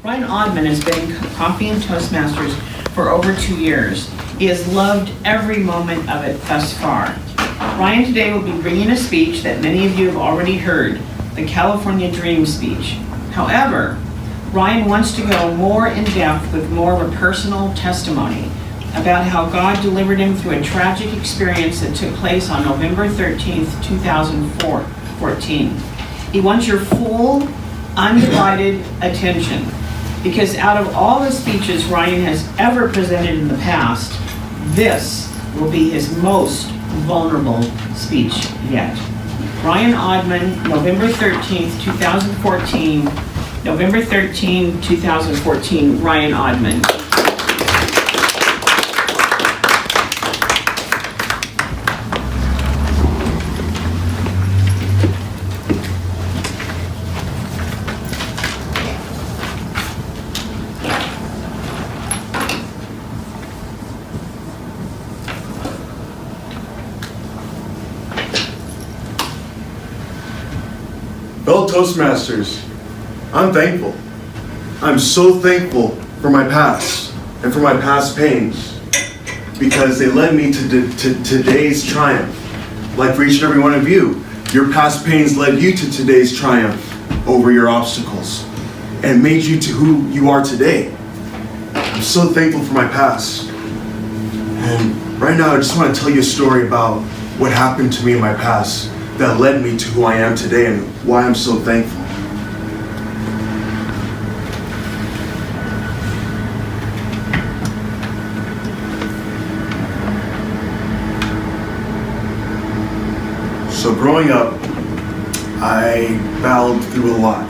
Ryan Oddman has been in Coffee and Toastmasters for over 2 years. He has loved every moment of it thus far. Ryan today will be bringing a speech that many of you have already heard, the California Dream speech. However, Ryan wants to go more in depth with more of a personal testimony about how God delivered him through a tragic experience that took place on November 13th, 2014. He wants your full, undivided attention, because out of all the speeches Ryan has ever presented in the past, this will be his most vulnerable speech yet. Ryan Oddman, November 13th, 2014. November 13, 2014, Ryan Oddman. Fellow Toastmasters, I'm thankful. I'm so thankful for my past and for my past pains, because they led me to today's triumph. Like for each and every one of you, your past pains led you to today's triumph over your obstacles and made you to who you are today. I'm so thankful for my past. And right now I just want to tell you a story about what happened to me in my past that led me to who I am today and why I'm so thankful. So growing up, I battled through a lot.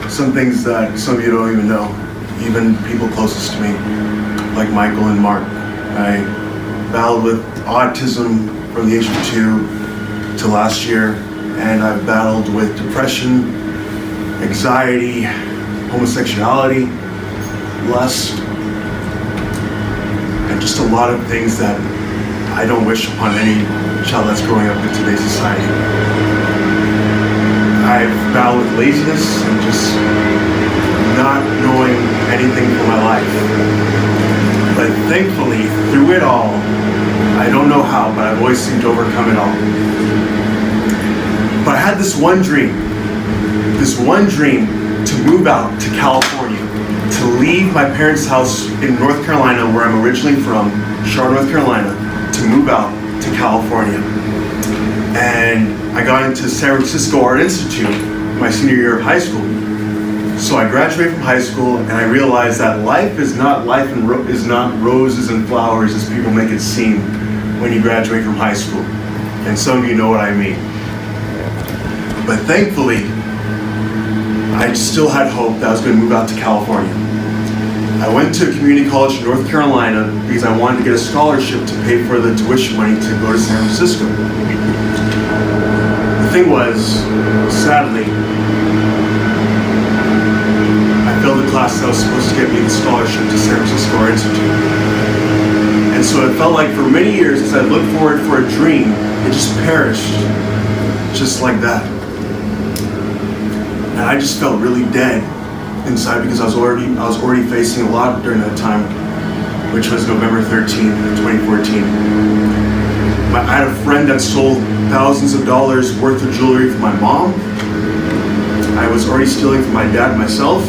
Some things that some of you don't even know, even people closest to me, like Michael and Mark. I battled with autism from the age of 2 to last year, and I've battled with depression, anxiety, homosexuality, lust, and just a lot of things that I don't wish upon any child that's growing up in today's society. I've battled with laziness and just not knowing anything for my life. But thankfully, through it all, I don't know how, but I've always seemed to overcome it all. But I had this one dream to move out to California, to leave my parents' house in North Carolina, where I'm originally from, Charlotte, North Carolina, to move out to California. And I got into San Francisco Art Institute my senior year of high school. So I graduated from high school, and I realized that life is not roses and flowers as people make it seem when you graduate from high school. And some of you know what I mean. But thankfully, I still had hope that I was going to move out to California. I went to a community college in North Carolina because I wanted to get a scholarship to pay for the tuition money to go to San Francisco. The thing was, sadly, I failed the class that was supposed to get me the scholarship to San Francisco Art Institute. And so it felt like for many years, as I looked forward for a dream, it just perished, just like that. And I just felt really dead inside, because I was already facing a lot during that time, which was November 13th, 2014. I had a friend that sold thousands of dollars worth of jewelry for my mom. I was already stealing from my dad and myself.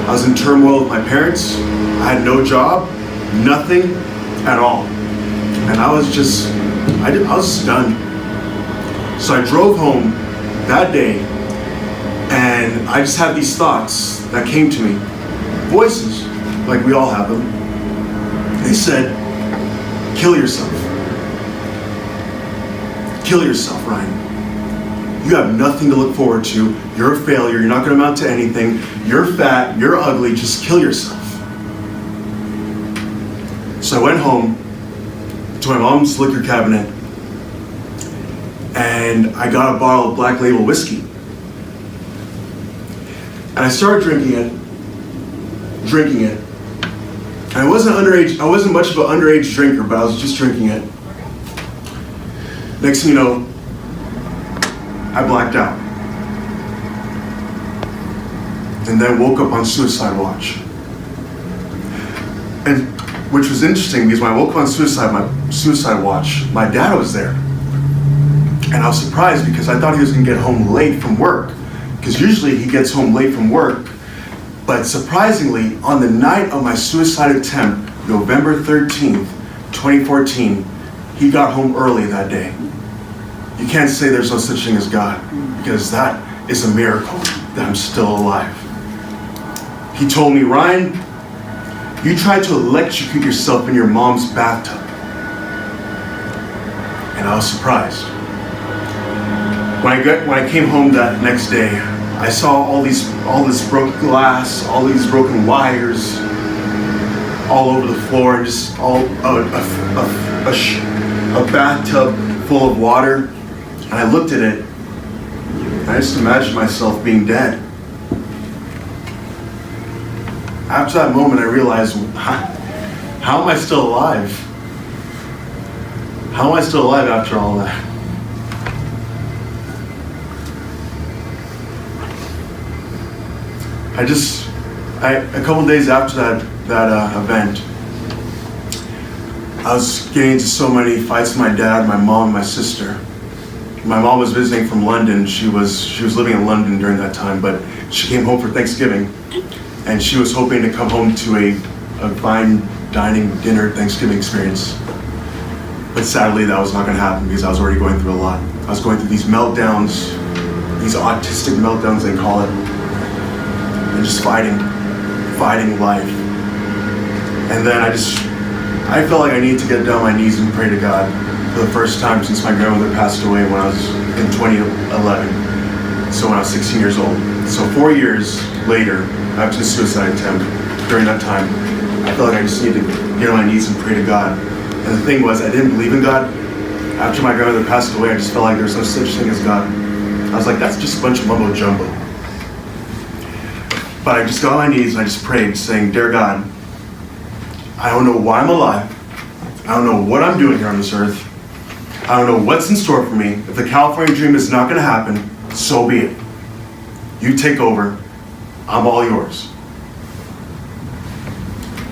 I was in turmoil with my parents. I had no job, nothing at all. And I was just stunned. So I drove home that day, and I just had these thoughts that came to me. Voices, like we all have them. They said, kill yourself. Kill yourself, Ryan. You have nothing to look forward to. You're a failure. You're not going to amount to anything. You're fat. You're ugly. Just kill yourself. So I went home to my mom's liquor cabinet, and I got a bottle of Black Label whiskey. And I started drinking it. And I wasn't much of an underage drinker, but I was just drinking it. Next thing you know, I blacked out. and then woke up on suicide watch. And which was interesting because when I woke up on suicide watch, my dad was there. And I was surprised because I thought he was gonna get home late from work. Because usually he gets home late from work. But surprisingly, on the night of my suicide attempt, November 13th, 2014, he got home early that day. You can't say there's no such thing as God, because that is a miracle that I'm still alive. He told me, Ryan, you tried to electrocute yourself in your mom's bathtub. And I was surprised. When I came home that next day, I saw all this broken glass, all these broken wires, all over the floor, and just a bathtub full of water. And I looked at it, and I just imagined myself being dead. After that moment, I realized, how am I still alive? How am I still alive after all that? A couple days after that event, I was getting into so many fights with my dad, my mom, and my sister. My mom was visiting from London. She was living in London during that time, but she came home for Thanksgiving, and she was hoping to come home to a fine dining dinner Thanksgiving experience. But sadly, that was not going to happen because I was already going through a lot. I was going through these meltdowns, these autistic meltdowns they call it, and just fighting life. And then I felt like I needed to get down on my knees and pray to God for the first time since my grandmother passed away when I was in 2011. So when I was 16 years old. So 4 years later, after the suicide attempt, during that time, I felt like I just needed to get on my knees and pray to God. And the thing was, I didn't believe in God. After my grandmother passed away, I just felt like there was no such thing as God. I was like, that's just a bunch of mumbo jumbo. But I just got on my knees and I just prayed, saying, Dear God, I don't know why I'm alive. I don't know what I'm doing here on this earth. I don't know what's in store for me. If the California dream is not going to happen, so be it. You take over. I'm all yours.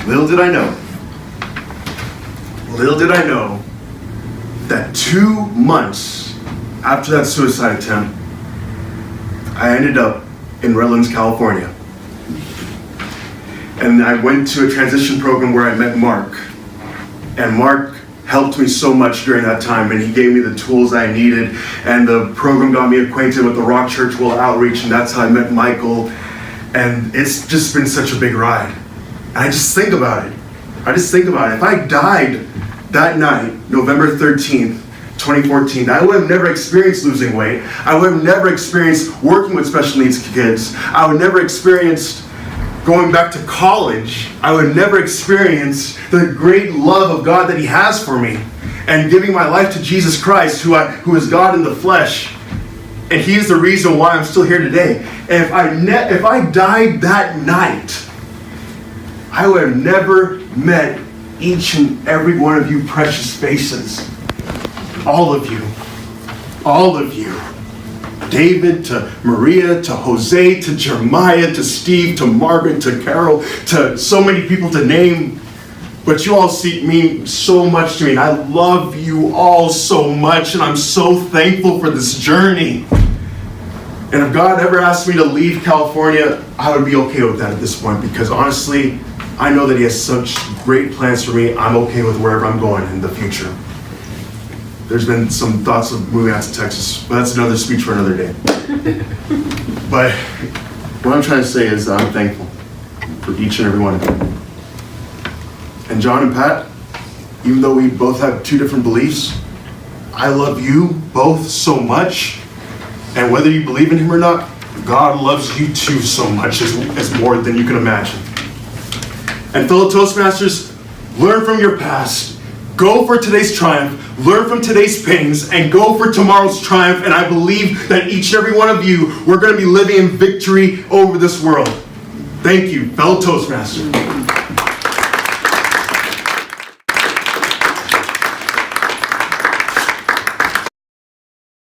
Little did I know that 2 months after that suicide attempt, I ended up in Redlands, California. And I went to a transition program where I met Mark. And Mark helped me so much during that time, and he gave me the tools I needed, and the program got me acquainted with the Rock Church World Outreach, and that's how I met Michael. And it's just been such a big ride. And I just think about it. If I died that night, November 13th, 2014, I would have never experienced losing weight. I would have never experienced working with special needs kids. I would have never experienced going back to college. I would never experience the great love of God that He has for me, and giving my life to Jesus Christ, who is God in the flesh, and He is the reason why I'm still here today. And if I died that night, I would have never met each and every one of you precious faces. All of you. David, to Maria, to Jose, to Jeremiah, to Steve, to Margaret, to Carol, to so many people to name. But you all mean so much to me, and I love you all so much, and I'm so thankful for this journey. And if God ever asked me to leave California, I would be okay with that at this point, because honestly, I know that He has such great plans for me. I'm okay with wherever I'm going in the future. There's been some thoughts of moving out to Texas, but that's another speech for another day. But what I'm trying to say is that I'm thankful for each and every one of you. And John and Pat, even though we both have two different beliefs, I love you both so much. And whether you believe in Him or not, God loves you too so much, as more than you can imagine. And fellow Toastmasters, learn from your past. Go for today's triumph. Learn from today's pains and go for tomorrow's triumph. And I believe that each and every one of you, we're going to be living in victory over this world. Thank you, fellow Toastmasters.